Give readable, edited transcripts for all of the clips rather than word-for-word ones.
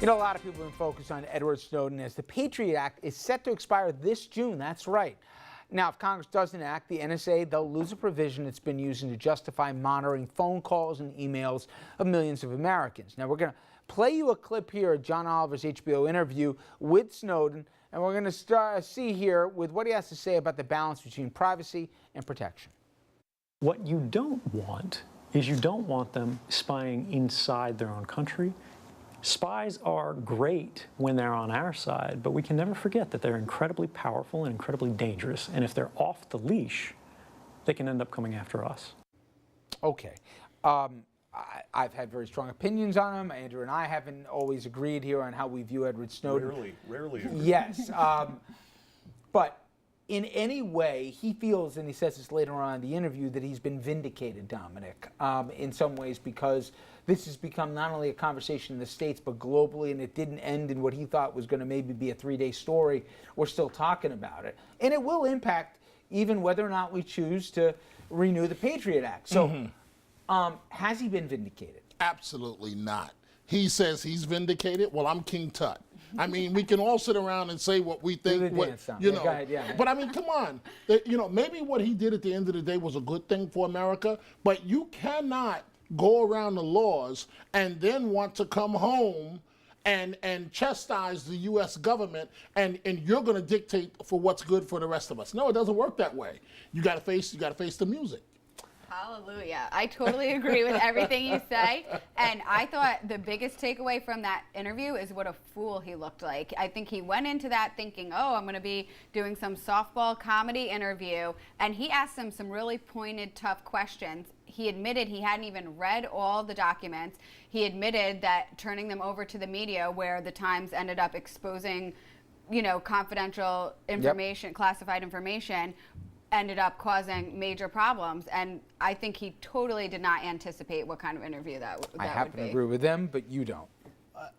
You know, a lot of people have been focused on Edward Snowden as the Patriot Act is set to expire this June. That's right. Now, if Congress doesn't act, the NSA, they'll lose a provision it's been using to justify monitoring phone calls and emails of millions of Americans. Now, we're going to play you a clip here of John Oliver's HBO interview with Snowden, and we're going to see here with what he has to say about the balance between privacy and protection. What you don't want is you don't want them spying inside their own country. Spies are great when they're on our side, but we can never forget that they're incredibly powerful and incredibly dangerous. And if they're off the leash, they can end up coming after us. Okay. I've had very strong opinions on him. Andrew and I haven't always agreed here on how we view Edward Snowden. Rarely. Yes. But in any way, he feels, and he says this later on in the interview, that he's been vindicated, Dominic, in some ways, because this has become not only a conversation in the States, but globally, and it didn't end in what he thought was going to maybe be a 3-day story. We're still talking about it. And it will impact even whether or not we choose to renew the Patriot Act. So has he been vindicated? Absolutely not. He says he's vindicated. Well, I'm King Tut. I mean, we can all sit around and say what we think, Go ahead, yeah. But I mean, come on. Maybe what he did at the end of the day was a good thing for America, but you cannot go around the laws and then want to come home and chastise the U.S. government and you're going to dictate for what's good for the rest of us. No, it doesn't work that way. You got to face the music. Hallelujah. I totally agree with everything you say. And I thought the biggest takeaway from that interview is what a fool he looked like. I think he went into that thinking, oh, I'm going to be doing some softball comedy interview. And he asked him some really pointed, tough questions. He admitted he hadn't even read all the documents. He admitted that turning them over to the media, where the Times ended up exposing, confidential information, classified information, ended up causing major problems, and I think he totally did not anticipate what kind of interview that would be. I happen to agree with them, but you don't.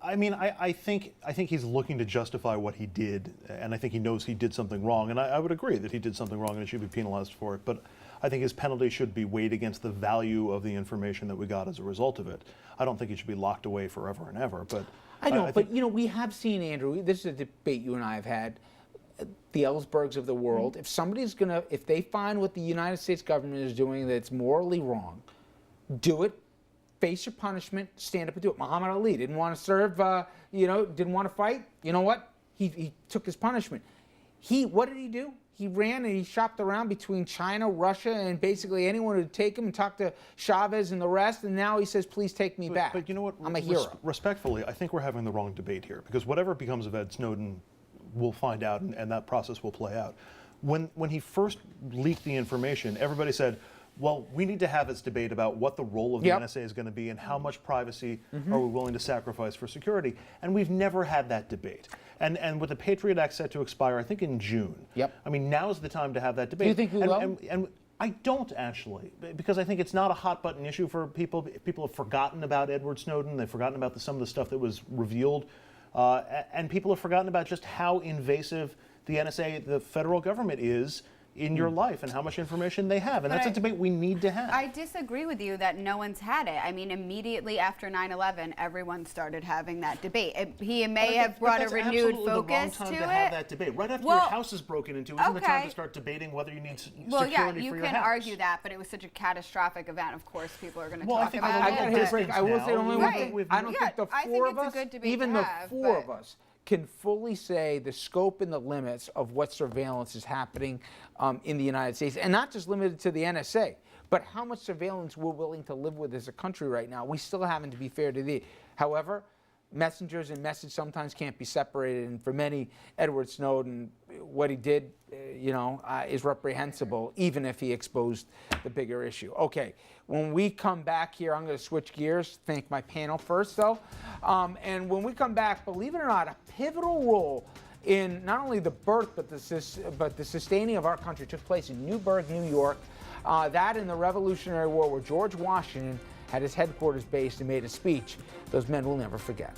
I mean, I think he's looking to justify what he did, and I think he knows he did something wrong, and I would agree that he did something wrong and he should be penalized for it, but I think his penalty should be weighed against the value of the information that we got as a result of it. I don't think he should be locked away forever and ever, but... I know, but we have seen, Andrew, this is a debate you and I have had, the Ellsbergs of the world. If they find what the United States government is doing that's morally wrong, do it, face your punishment, stand up and do it. Muhammad Ali didn't want to serve, didn't want to fight. You know what? He took his punishment. What did he do? He ran and he shopped around between China, Russia, and basically anyone who'd take him and talk to Chavez and the rest, and now he says, please take me back. But you know what? I'm a hero. Respectfully, I think we're having the wrong debate here, because whatever becomes of Ed Snowden, we'll find out, and that process will play out. When he first leaked the information, everybody said, well, we need to have this debate about what the role of the NSA is going to be and how much privacy are we willing to sacrifice for security. And we've never had that debate. And with the Patriot Act set to expire, I think in June. I mean, now's the time to have that debate. Do you think we will? And I don't, actually, because I think it's not a hot-button issue for people. People have forgotten about Edward Snowden. They've forgotten about some of the stuff that was revealed. And people have forgotten about just how invasive the NSA, the federal government, is in your life and how much information they have. And that's a debate we need to have. I disagree with you that no one's had it. I mean, immediately after 9/11, everyone started having that debate. He may have brought a renewed focus to it. That's absolutely the wrong time to have that debate. Right after your house is broken into, isn't the time to start debating whether you need security for your house? Well, yeah, you can argue that, but it was such a catastrophic event. Of course, people are going to talk about it. I got to hit a break. I will say only one thing. I don't think the four of us, even the four of us, can fully say the scope and the limits of what surveillance is happening in the United States, and not just limited to the NSA, but how much surveillance we're willing to live with as a country right now. We still haven't, to be fair to thee. However, messengers and message sometimes can't be separated, and for many, Edward Snowden, what he did, is reprehensible, even if he exposed the bigger issue. Okay, when we come back here, I'm going to switch gears, thank my panel first, though. And when we come back, believe it or not, a pivotal role in not only the birth but the sustaining of our country took place in Newburgh, New York. That in the Revolutionary War, where George Washington had his headquarters based and made a speech. Those men will never forget.